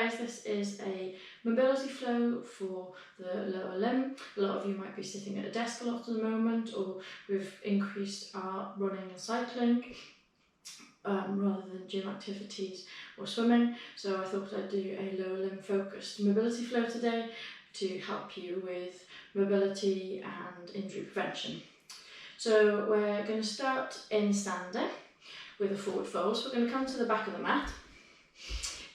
guys, this is a mobility flow for the lower limb. A lot of you might be sitting at a desk a lot at the moment, or we've increased our running and cycling rather than gym activities or swimming. So I thought I'd do a lower limb focused mobility flow today to help you with mobility and injury prevention. So we're going to start in standing with a forward fold. So we're going to come to the back of the mat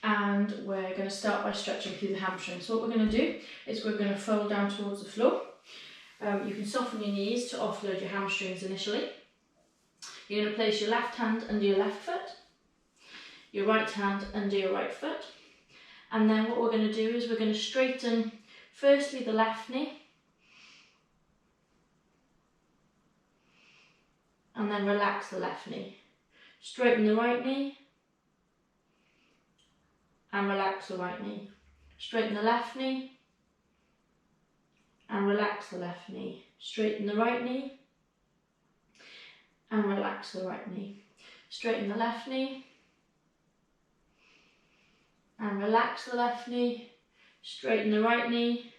and we're going to start by stretching through the hamstrings. So what we're going to do is we're going to fold down towards the floor. You can soften your knees to offload your hamstrings initially. You're going to place your left hand under your left foot, your right hand under your right foot, and then what we're going to do is we're going to straighten firstly the left knee, and then relax the left knee. Straighten the right knee, and relax the right knee. Straighten the left knee, and relax the left knee. Straighten the right knee, and relax the right knee. Straighten the left knee, and relax the left knee. Straighten the right knee,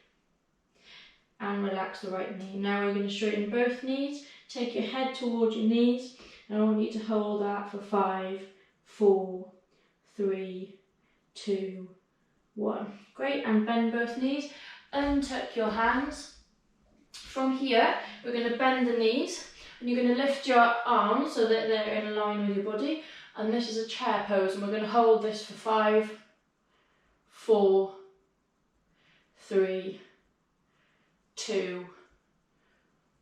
and relax the right knee. Now we're going to straighten both knees. Take your head towards your knees, and I want you to hold that for 5, 4, 3, 2, 1. Great, and bend both knees. Untuck your hands. From here, we're going to bend the knees, and you're going to lift your arms so that they're in line with your body. And this is a chair pose, and we're going to hold this for 5, 4, 3, 2,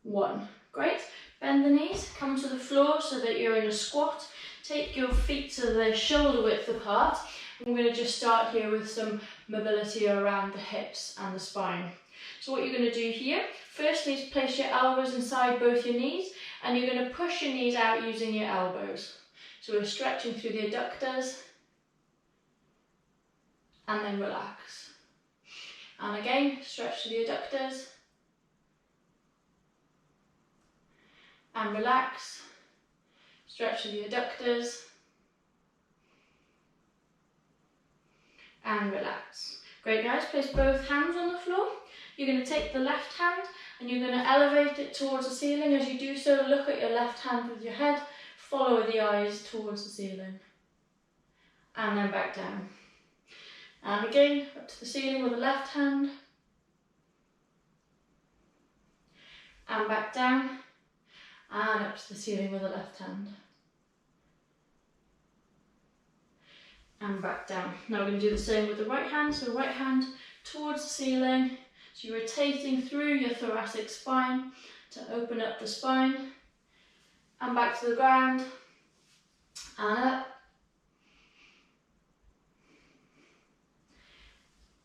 1. Great. Bend the knees, come to the floor so that you're in a squat. Take your feet so they're shoulder width apart. I'm going to just start here with some mobility around the hips and the spine. So what you're going to do here, firstly is place your elbows inside both your knees, and you're going to push your knees out using your elbows. So we're stretching through the adductors, and then relax. And again, stretch through the adductors, and relax. Stretch through the adductors, and relax. Great guys, place both hands on the floor. You're going to take the left hand and you're going to elevate it towards the ceiling. As you do so, look at your left hand with your head, follow the eyes towards the ceiling, and then back down. And again, up to the ceiling with the left hand, and back down, and up to the ceiling with the left hand, and back down. Now we're going to do the same with the right hand. So right hand towards the ceiling. So you're rotating through your thoracic spine to open up the spine, and back to the ground, and up,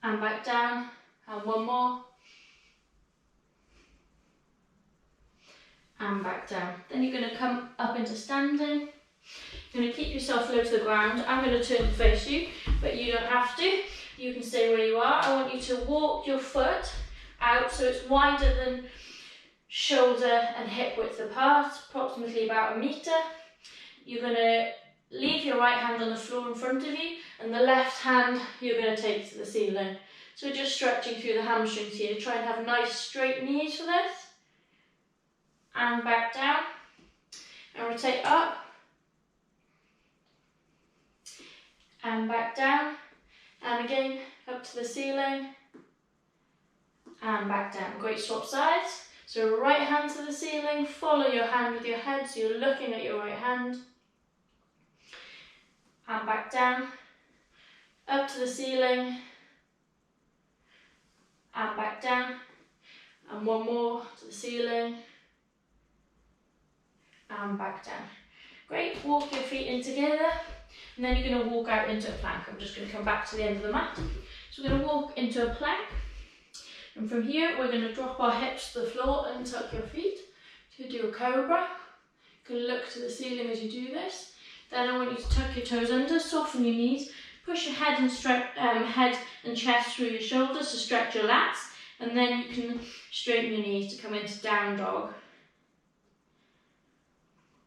and back down, and one more, and back down. Then you're going to come up into standing. You're going to keep yourself low to the ground. I'm going to turn to face you, but you don't have to. You can stay where you are. I want you to walk your foot out so it's wider than shoulder and hip width apart, approximately about 1 metre. You're going to leave your right hand on the floor in front of you, and the left hand you're going to take to the ceiling. So we're just stretching through the hamstrings here. Try and have nice straight knees for this. And back down, and rotate up, and back down, and again up to the ceiling, and back down. Great, swap sides. So right hand to the ceiling, follow your hand with your head, so you're looking at your right hand, and back down, up to the ceiling, and back down, and one more to the ceiling, and back down. Great, walk your feet in together, and then you're going to walk out into a plank. I'm just going to come back to the end of the mat. So we're going to walk into a plank, and from here we're going to drop our hips to the floor and tuck your feet. So do a cobra. You can look to the ceiling as you do this. Then I want you to tuck your toes under, soften your knees, push your head and chest through your shoulders to stretch your lats, and then you can straighten your knees to come into down dog.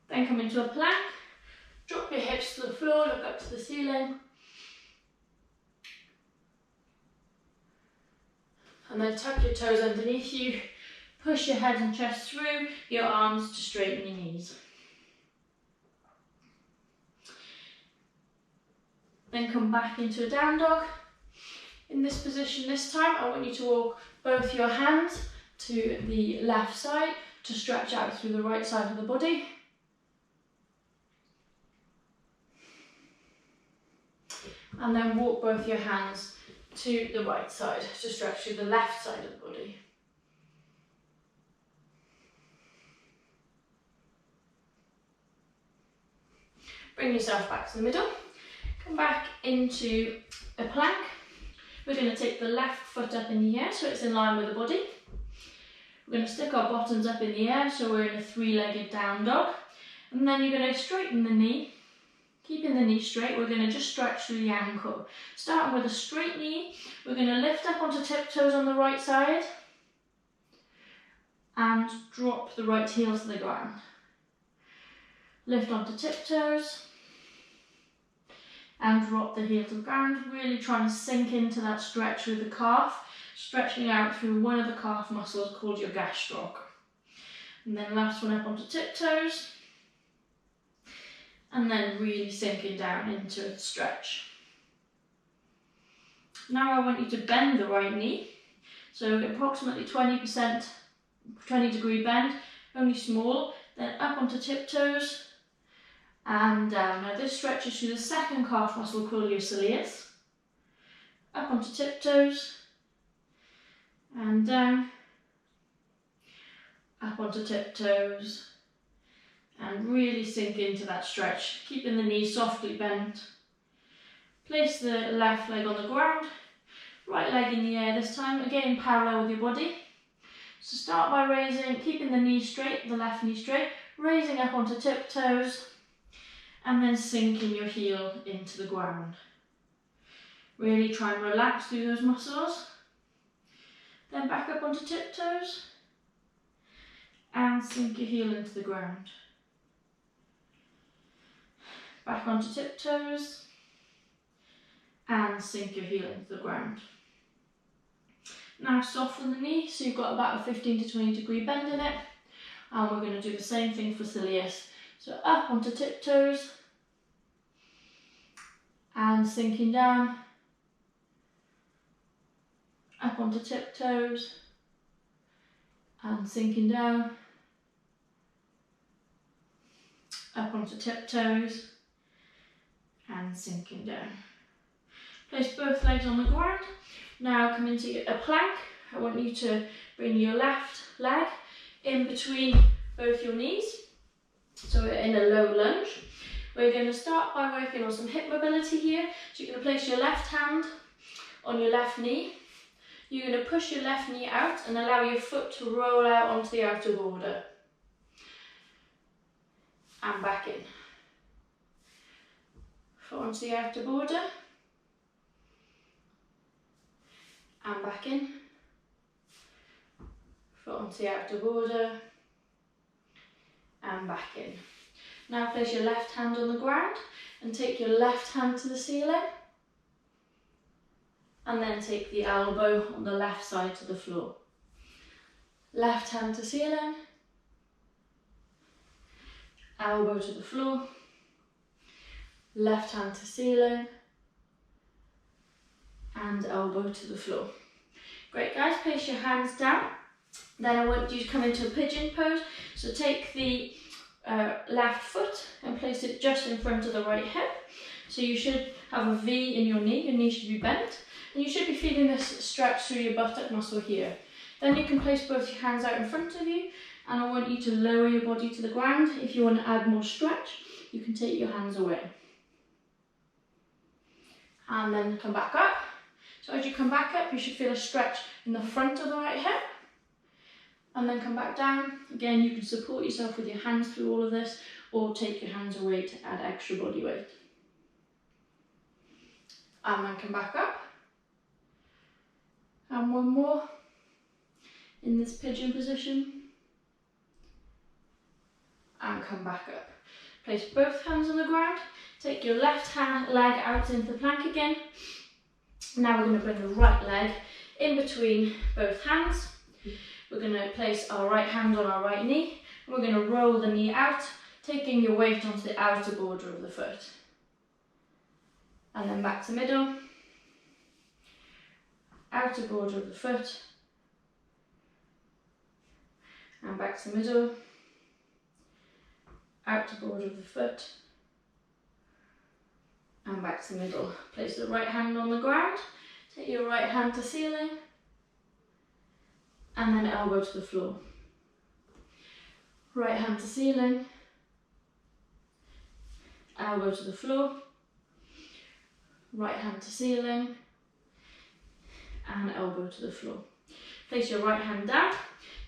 Then come into a plank, drop your hips to the floor, look up to the ceiling, and then tuck your toes underneath you. Push your head and chest through, your arms to straighten your knees. Then come back into a down dog. In this position this time, I want you to walk both your hands to the left side to stretch out through the right side of the body. And then walk both your hands to the right side to stretch through the left side of the body. Bring yourself back to the middle. Come back into a plank. We're going to take the left foot up in the air so it's in line with the body. We're going to stick our bottoms up in the air so we're in a three-legged down dog. And then you're going to straighten the knee. Keeping the knee straight, we're going to just stretch through the ankle. Starting with a straight knee, we're going to lift up onto tiptoes on the right side and drop the right heel to the ground. Lift onto tiptoes and drop the heel to the ground, really trying to sink into that stretch through the calf, stretching out through one of the calf muscles called your gastroc. And then last one up onto tiptoes, and then really sinking down into a stretch. Now I want you to bend the right knee, so approximately 20 degree bend, only small, then up onto tiptoes and down. Now this stretches through the second calf muscle called your soleus. Up onto tiptoes and down, up onto tiptoes, and really sink into that stretch, keeping the knee softly bent. Place the left leg on the ground, right leg in the air this time, again parallel with your body. So start by raising, keeping the knee straight, the left knee straight, raising up onto tiptoes, and then sinking your heel into the ground. Really try and relax through those muscles. Then back up onto tiptoes, and sink your heel into the ground. Back onto tiptoes, and sink your heel into the ground. Now soften the knee, so you've got about a 15 to 20 degree bend in it. And we're going to do the same thing for soleus. So up onto tiptoes, and sinking down. Up onto tiptoes, and sinking down. Up onto tiptoes, and sinking down. Place both legs on the ground. Now come into a plank. I want you to bring your left leg in between both your knees. So we're in a low lunge. We're going to start by working on some hip mobility here. So you're going to place your left hand on your left knee. You're going to push your left knee out and allow your foot to roll out onto the outer border. And back in. Foot onto the outer border. And back in. Foot onto the outer border. And back in. Now place your left hand on the ground and take your left hand to the ceiling. And then take the elbow on the left side to the floor. Left hand to ceiling. Elbow to the floor. Left hand to ceiling. And elbow to the floor. Great guys, place your hands down. Then I want you to come into a pigeon pose. So take the left foot and place it just in front of the right hip. So you should have a V in your knee should be bent. And you should be feeling this stretch through your buttock muscle here. Then you can place both your hands out in front of you, and I want you to lower your body to the ground. If you want to add more stretch, you can take your hands away. And then come back up. So as you come back up, you should feel a stretch in the front of the right hip. And then come back down. Again, you can support yourself with your hands through all of this, or take your hands away to add extra body weight. And then come back up. And one more in this pigeon position. And come back up. Place both hands on the ground. Take your left leg out into the plank again. Now we're going to bring the right leg in between both hands. We're going to place our right hand on our right knee. And we're going to roll the knee out, taking your weight onto the outer border of the foot. And then back to middle. Outer border of the foot. And back to middle. Outer border of the foot. And back to middle. Place the right hand on the ground. Take your right hand to ceiling. And then elbow to the floor. Right hand to ceiling. Elbow to the floor. Right hand to ceiling. And elbow to the floor. Place your right hand down.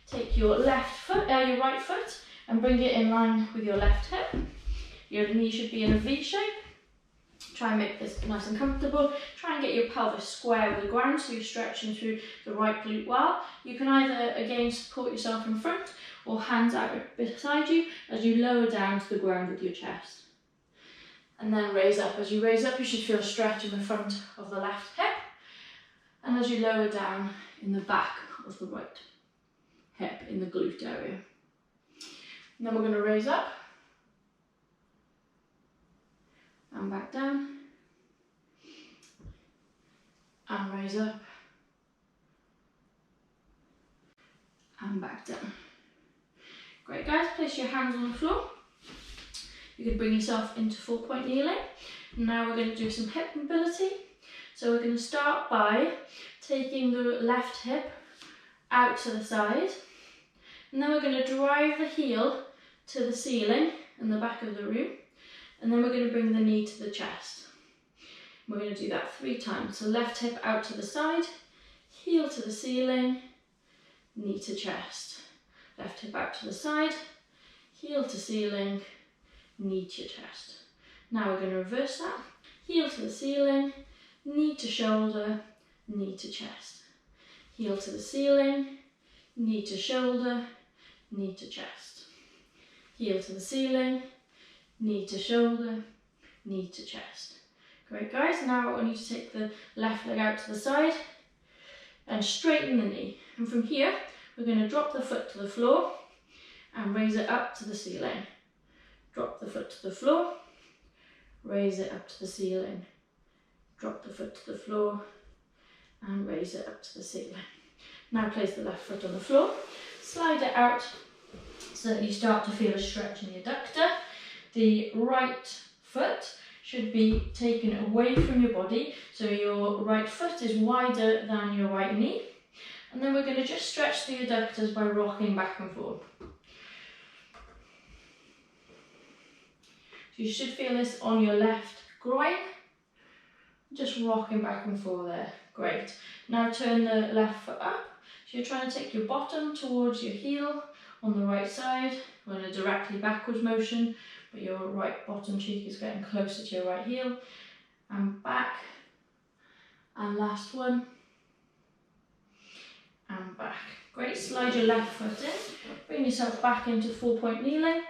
Take your your right foot and bring it in line with your left hip. Your knee should be in a V shape. Try and make this nice and comfortable. Try and get your pelvis square with the ground so you're stretching through the right glute well. You can either, again, support yourself in front or hands out beside you as you lower down to the ground with your chest. And then raise up. As you raise up, you should feel stretch in the front of the left hip. And as you lower down in the back of the right hip, in the glute area. And then we're going to raise up. And back down. And raise up. And back down. Great guys, place your hands on the floor. You can bring yourself into full point kneeling. Now we're going to do some hip mobility. So we're going to start by taking the left hip out to the side. And then we're going to drive the heel to the ceiling in the back of the room. And then we're going to bring the knee to the chest. We're going to do that 3 times. So left hip out to the side, heel to the ceiling, knee to chest. Left hip out to the side, heel to ceiling, knee to chest. Now we're going to reverse that. Heel to the ceiling, knee to shoulder, knee to chest. Heel to the ceiling, knee to shoulder, knee to chest. Heel to the ceiling, knee to shoulder, knee to chest. Great guys, now I want you to take the left leg out to the side and straighten the knee. And from here, we're going to drop the foot to the floor and raise it up to the ceiling. Drop the foot to the floor, raise it up to the ceiling. Drop the foot to the floor and raise it up to the ceiling. Now place the left foot on the floor, slide it out so that you start to feel a stretch in the adductor. The right foot should be taken away from your body, so your right foot is wider than your right knee. And then we're going to just stretch the adductors by rocking back and forth. So you should feel this on your left groin, just rocking back and forth there. Great. Now turn the left foot up. So you're trying to take your bottom towards your heel on the right side. We're in a directly backwards motion, but your right bottom cheek is getting closer to your right heel. And back. And last one. And back. Great. Slide your left foot in. Bring yourself back into full point kneeling.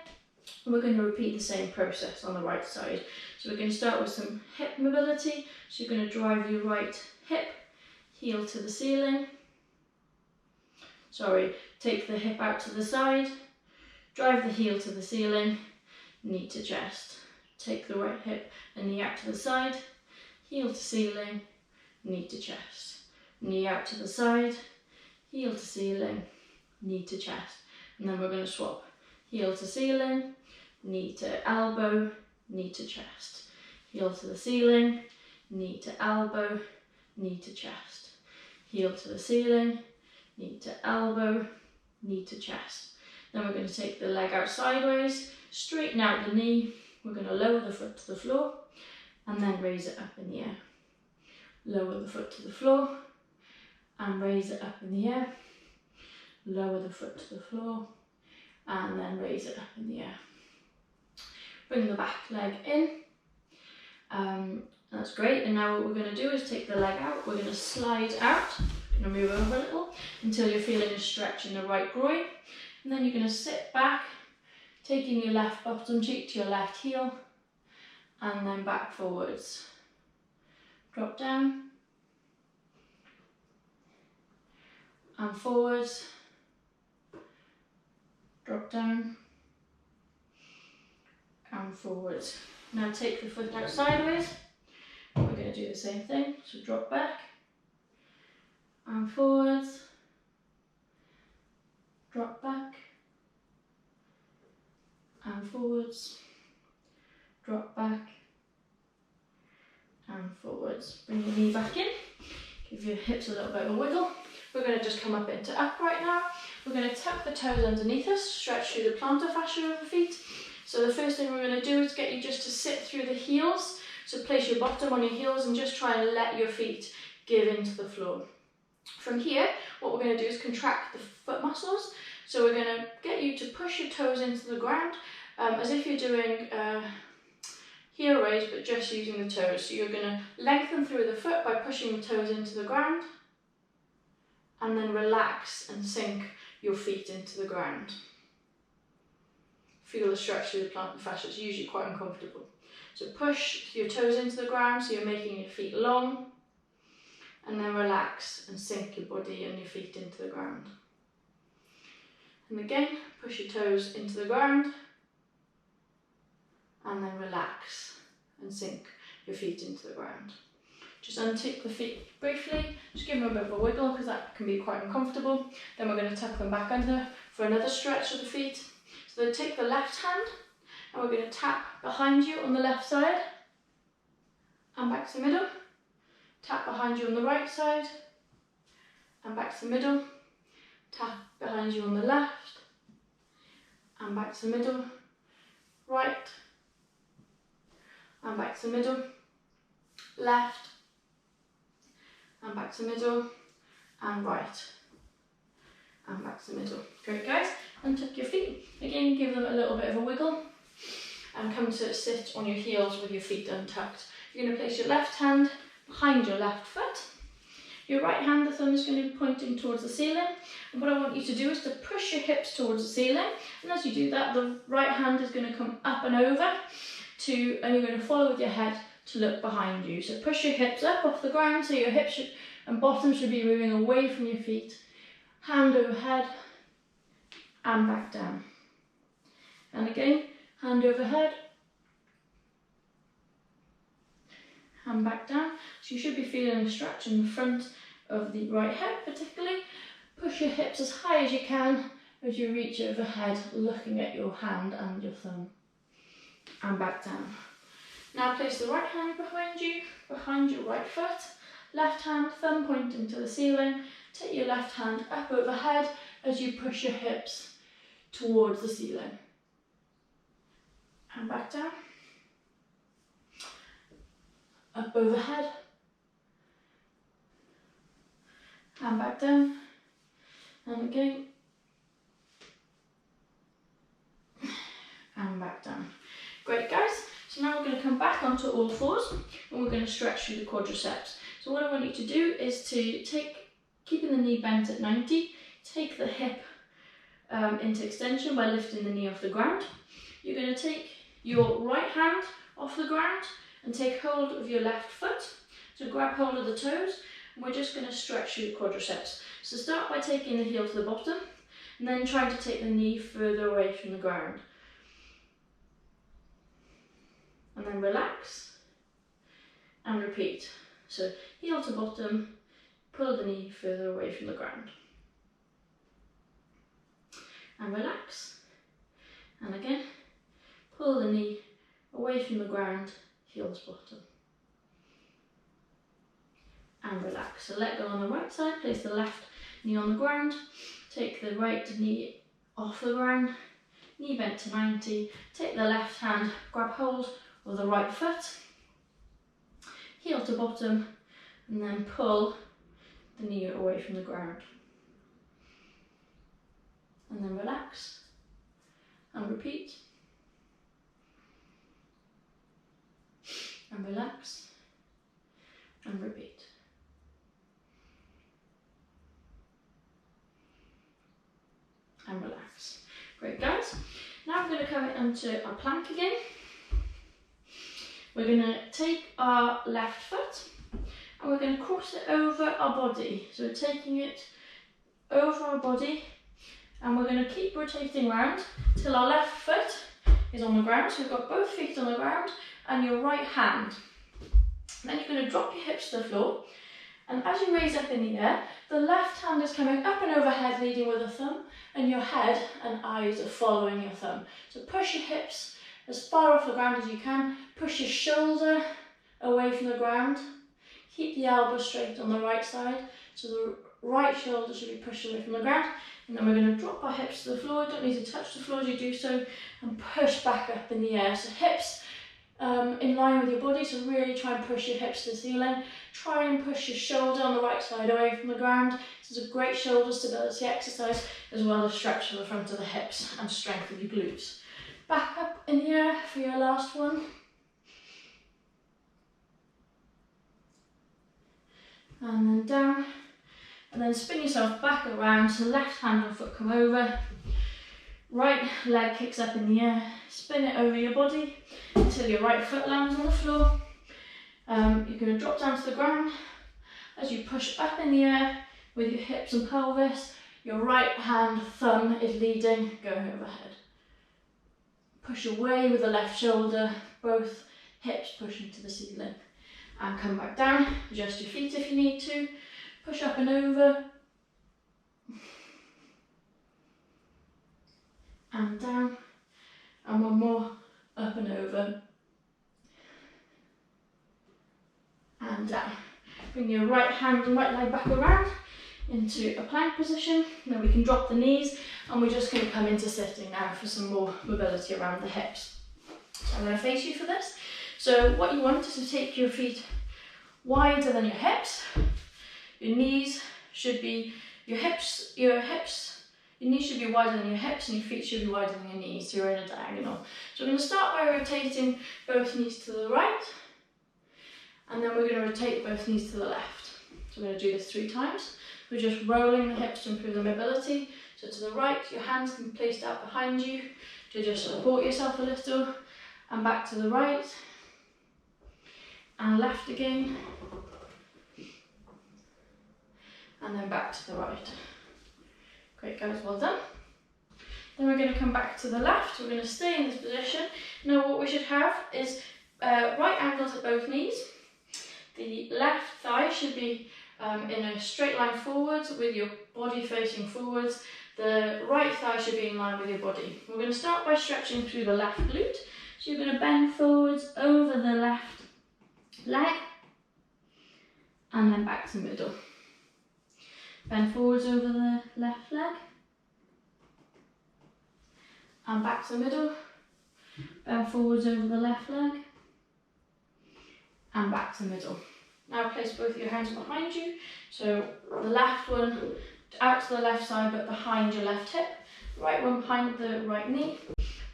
And we're going to repeat the same process on the right side. So we're going to start with some hip mobility. So you're going to drive your right hip, heel to the ceiling. Take the hip out to the side, drive the heel to the ceiling, knee to chest. Take the right hip and knee out to the side, heel to ceiling, knee to chest. Knee out to the side, heel to ceiling, knee to chest. And then we're going to swap heel to ceiling, knee to elbow, knee to chest. Heel to the ceiling, knee to elbow, knee to chest. Heel to the ceiling, knee to elbow, knee to chest. Then we're going to take the leg out sideways, straighten out the knee. We're going to lower the foot to the floor and then raise it up in the air. Lower the foot to the floor and raise it up in the air. Lower the foot to the floor and then raise it up in the air. Bring the back leg in. That's great. And now what we're going to do is take the leg out. We're going to slide out. Going to move over a little until you're feeling a stretch in the right groin. And then you're going to sit back, taking your left bottom cheek to your left heel, and then back forwards. Drop down, and forwards, drop down, and forwards. Now take the foot out sideways. We're going to do the same thing, so drop back, and forwards, drop back, and forwards, drop back, and forwards. Bring your knee back in, give your hips a little bit of a wiggle. We're going to just come up into upright now. We're going to tuck the toes underneath us, stretch through the plantar fascia of the feet. So the first thing we're going to do is get you just to sit through the heels. So place your bottom on your heels and just try and let your feet give into the floor. From here, what we're going to do is contract the foot muscles. So we're going to get you to push your toes into the ground as if you're doing heel raise, but just using the toes. So you're going to lengthen through the foot by pushing the toes into the ground, and then relax and sink your feet into the ground. Feel the stretch through the plantar fascia. It's usually quite uncomfortable. So push your toes into the ground so you're making your feet long, and then relax and sink your body and your feet into the ground. And again, push your toes into the ground, and then relax and sink your feet into the ground. Just untick the feet briefly, just give them a bit of a wiggle because that can be quite uncomfortable. Then we're going to tuck them back under for another stretch of the feet. So then take the left hand and we're going to tap behind you on the left side and back to the middle. Tap behind you on the right side and back to the middle. Tap behind you on the left and back to the middle. Right and back to the middle. Left and back to the middle, and right and back to the middle. Great guys, untuck your feet. Again, give them a little bit of a wiggle and come to sit on your heels with your feet untucked. You're going to place your left hand behind your left foot. Your right hand, the thumb is going to be pointing towards the ceiling, and what I want you to do is to push your hips towards the ceiling, and as you do that, the right hand is going to come up and over and you're going to follow with your head to look behind you. So push your hips up off the ground so your hips and bottom should be moving away from your feet. Hand over head and back down. And again, hand over head and back down. So you should be feeling a stretch in the front of the right hip particularly. Push your hips as high as you can as you reach overhead, looking at your hand and your thumb. And back down. Now place the right hand behind you, behind your right foot, left hand, thumb pointing to the ceiling. Take your left hand up overhead as you push your hips towards the ceiling. And back down. Up overhead. And back down. And again. And back down. Great guys. So now we're going to come back onto all fours and we're going to stretch through the quadriceps. So what I want you to do is to keeping the knee bent at 90, take the hip into extension by lifting the knee off the ground. You're going to take your right hand off the ground and take hold of your left foot. So grab hold of the toes and we're just going to stretch through the quadriceps. So start by taking the heel to the bottom and then try to take the knee further away from the ground. And then relax and repeat. So heel to bottom, pull the knee further away from the ground. And relax. And again, pull the knee away from the ground, heel to bottom. And relax. So let go on the right side, place the left knee on the ground, take the right knee off the ground, knee bent to 90, take the left hand, grab hold of the right foot, heel to bottom, and then pull the knee away from the ground. And then relax and repeat. And relax and repeat. And relax. Great guys. Now we're going to come into our plank again. We're going to take our left foot and we're going to cross it over our body. So we're taking it over our body, and we're going to keep rotating round till our left foot is on the ground. So we've got both feet on the ground and your right hand. Then you're going to drop your hips to the floor, and as you raise up in the air, the left hand is coming up and overhead, leading with a thumb, and your head and eyes are following your thumb. So push your hips as far off the ground as you can, push your shoulder away from the ground, keep the elbow straight on the right side, so the right shoulder should be pushed away from the ground, and then we're going to drop our hips to the floor. Don't need to touch the floor as you do so, and push back up in the air. So hips in line with your body, so really try and push your hips to the ceiling. Try and push your shoulder on the right side away from the ground. This is a great shoulder stability exercise, as well as stretch to the front of the hips and strengthen your glutes. Back up in the air for your last one. And then down. And then spin yourself back around, so left hand and foot come over. Right leg kicks up in the air, spin it over your body until your right foot lands on the floor. You're going to drop down to the ground. As you push up in the air with your hips and pelvis, your right hand thumb is leading, going overhead. Push away with the left shoulder, both hips pushing to the ceiling. And come back down, adjust your feet if you need to. Push up and over. And down, and one more, up and over, and down. Bring your right hand and right leg back around into a plank position. Then we can drop the knees, and we're just going to come into sitting now for some more mobility around the hips. So I'm going to face you for this. So what you want is to take your feet wider than your hips. Your knees should be, your knees should be wider than your hips, and your feet should be wider than your knees, so you're in a diagonal. So we're going to start by rotating both knees to the right, and then we're going to rotate both knees to the left. So we're going to do this 3 times. We're just rolling the hips to improve the mobility. So to the right, your hands can be placed out behind you to just support yourself a little, and back to the right, and left again, and then back to the right. Great guys, well done. Then we're going to come back to the left. We're going to stay in this position. Now what we should have is right angles at both knees. The left thigh should be in a straight line forwards with your body facing forwards. The right thigh should be in line with your body. We're going to start by stretching through the left glute. So you're going to bend forwards over the left leg, and then back to middle. Bend forwards over the left leg, and back to middle. Bend forwards over the left leg, and back to middle. Now place both your hands behind you, so the left one out to the left side but behind your left hip, right one behind the right knee,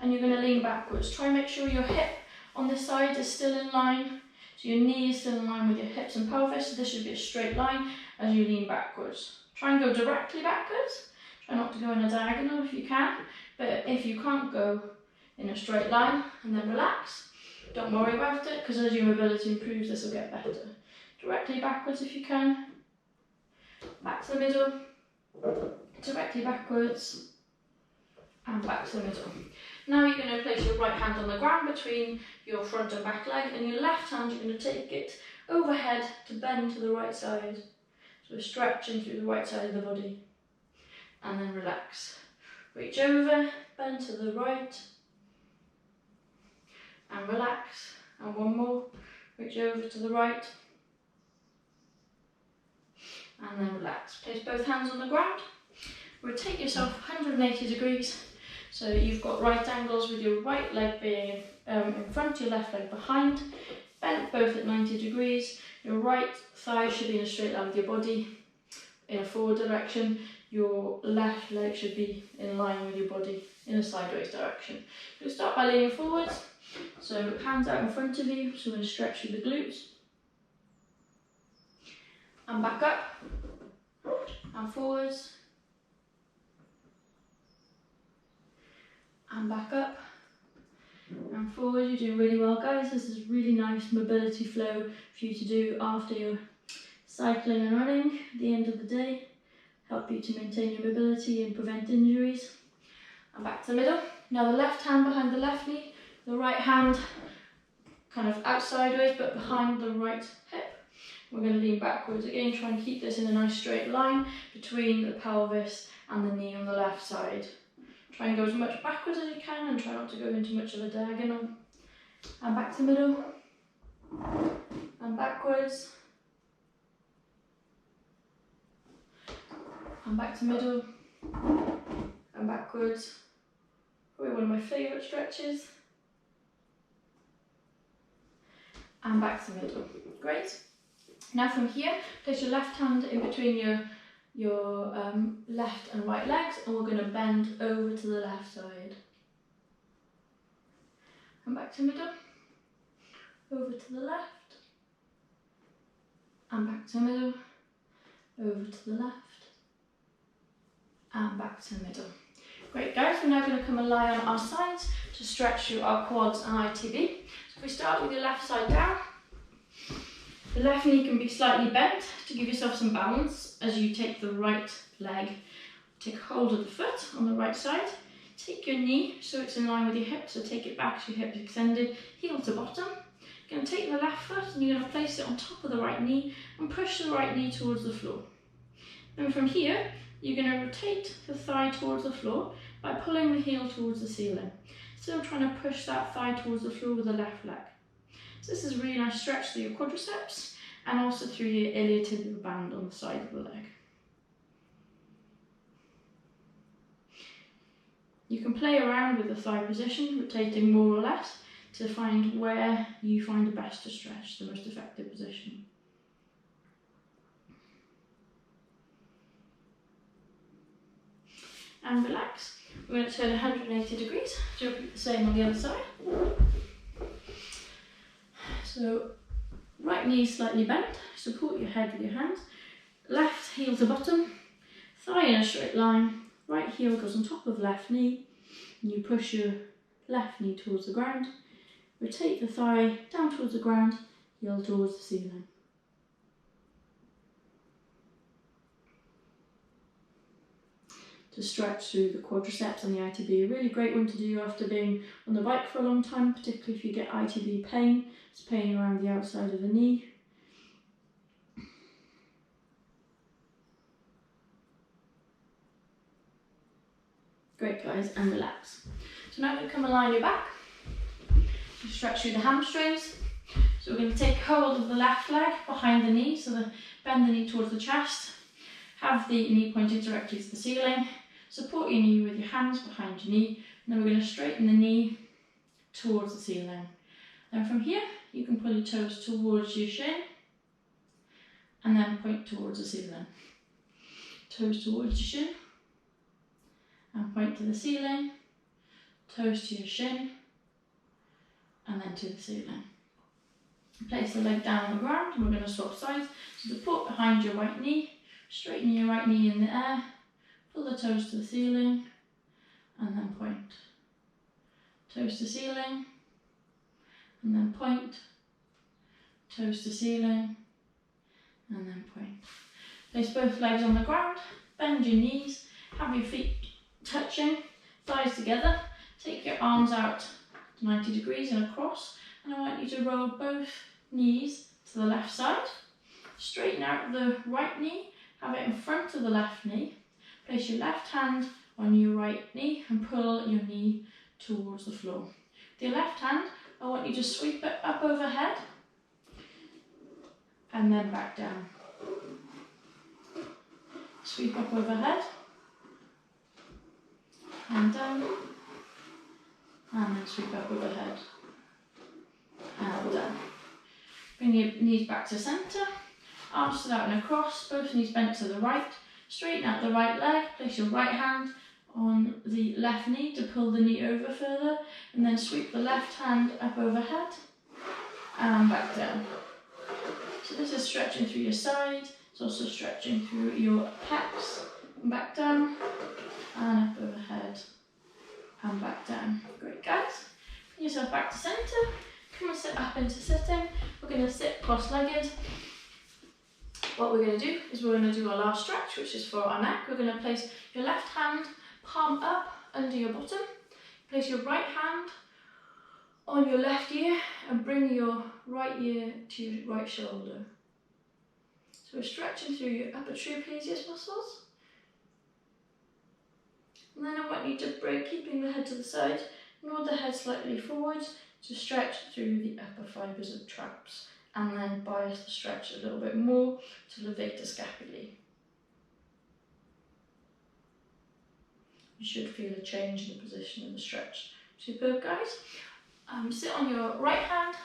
and you're going to lean backwards. Try and make sure your hip on this side is still in line, so your knee is still in line with your hips and pelvis, so this should be a straight line as you lean backwards. Try and go directly backwards. Try not to go in a diagonal if you can, but if you can't go in a straight line, and then relax. Don't worry about it, because as your mobility improves, this will get better. Directly backwards if you can. Back to the middle. Directly backwards. And back to the middle. Now you're going to place your right hand on the ground between your front and back leg, and your left hand you're going to take it overhead to bend to the right side. So stretching through the right side of the body, and then relax. Reach over, bend to the right, and relax. And one more, reach over to the right, and then relax. Place both hands on the ground. Rotate yourself 180 degrees. So you've got right angles with your right leg being in front, your left leg behind. Bent both at 90 degrees. Your right thigh should be in a straight line with your body in a forward direction. Your left leg should be in line with your body in a sideways direction. We'll start by leaning forwards. So hands out in front of you, so we're going to stretch through the glutes. And back up. And forwards. And back up. And forward. You're doing really well, guys. This is really nice mobility flow for you to do after your cycling and running at the end of the day. help you to maintain your mobility and prevent injuries. And back to the middle. Now the left hand behind the left knee, the right hand kind of out sideways but behind the right hip. We're going to lean backwards again, try and keep this in a nice straight line between the pelvis and the knee on the left side. Try and go as much backwards as you can and try not to go into much of a diagonal. And back to middle. And backwards. And back to middle. And backwards. Probably one of my favourite stretches. And back to middle. Great. Now from here, place your left hand in between your left and right legs, and we're going to bend over to the left side. And back to middle. Over to the left. And back to middle. Over to the left. And back to middle. Great guys, we're now going to come and lie on our sides to stretch through our quads and ITB. So if we start with your left side down, the left knee can be slightly bent to give yourself some balance as you take the right leg. Take hold of the foot on the right side. Take your knee so it's in line with your hip, so take it back so your hips extended, heel to bottom. You're going to take the left foot and you're going to place it on top of the right knee and push the right knee towards the floor. Then from here, you're going to rotate the thigh towards the floor by pulling the heel towards the ceiling. Still trying to push that thigh towards the floor with the left leg. So this is a really nice stretch through your quadriceps and also through your iliotibial band on the side of the leg. You can play around with the thigh position, rotating more or less to find where you find it best to stretch, the most effective position. And relax. We're going to turn 180 degrees, so repeat the same on the other side. So, right knee slightly bent, support your head with your hands, left heel to bottom, thigh in a straight line, right heel goes on top of left knee, and you push your left knee towards the ground, rotate the thigh down towards the ground, heel towards the ceiling. To stretch through the quadriceps and the ITB, a really great one to do after being on the bike for a long time, particularly if you get ITB pain. It's pain around the outside of the knee. Great guys, and relax. So now we're going to come and lie on your back. So stretch through the hamstrings. So we're going to take hold of the left leg behind the knee, so bend the knee towards the chest. Have the knee pointed directly to the ceiling. Support your knee with your hands behind your knee, and then we're going to straighten the knee towards the ceiling. Then from here, you can pull your toes towards your shin, and then point towards the ceiling. Toes towards your shin, and point to the ceiling. Toes to your shin, and then to the ceiling. Place the leg down on the ground, and we're going to swap sides. So support behind your right knee, straighten your right knee in the air, pull the toes to the ceiling, and then point. Toes to ceiling, and then point. Toes to ceiling, and then point. Place both legs on the ground, bend your knees, have your feet touching, thighs together. Take your arms out to 90 degrees and across, and I want you to roll both knees to the left side. Straighten out the right knee, have it in front of the left knee. Place your left hand on your right knee and pull your knee towards the floor. With your left hand, I want you to sweep it up overhead and then back down. Sweep up overhead and down, and then sweep up overhead and down. Bring your knees back to centre, arms stood out and across, both knees bent to the right. Straighten out the right leg, place your right hand on the left knee to pull the knee over further, and then sweep the left hand up overhead and back down. So this is stretching through your sides, it's also stretching through your pecs, and back down, and up overhead, and back down. Great guys. Bring yourself back to centre, come and sit up into sitting. We're going to sit cross-legged. what we're going to do is we're going to do our last stretch, which is for our neck. We're going to place your left hand palm up under your bottom, place your right hand on your left ear and bring your right ear to your right shoulder. So we're stretching through your upper trapezius muscles. And then I want you to break, keeping the head to the side, nod the head slightly forwards to stretch through the upper fibres of traps, and then bias the stretch a little bit more to levator scapulae. You should feel a change in the position of the stretch. Superb, guys. Sit on your right hand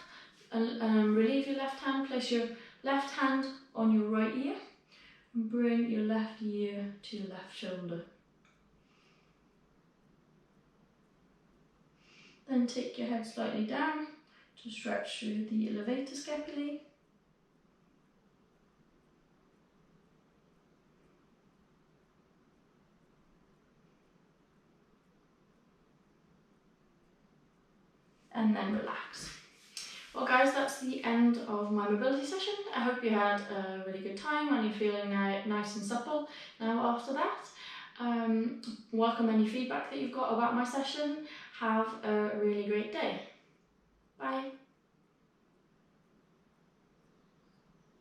and relieve your left hand. Place your left hand on your right ear and bring your left ear to your left shoulder. Then take your head slightly down to stretch through the levator scapulae. And then relax. Well guys, that's the end of my mobility session. I hope you had a really good time and you're feeling nice and supple now after that. Welcome any feedback that you've got about my session. Have a really great day. Bye.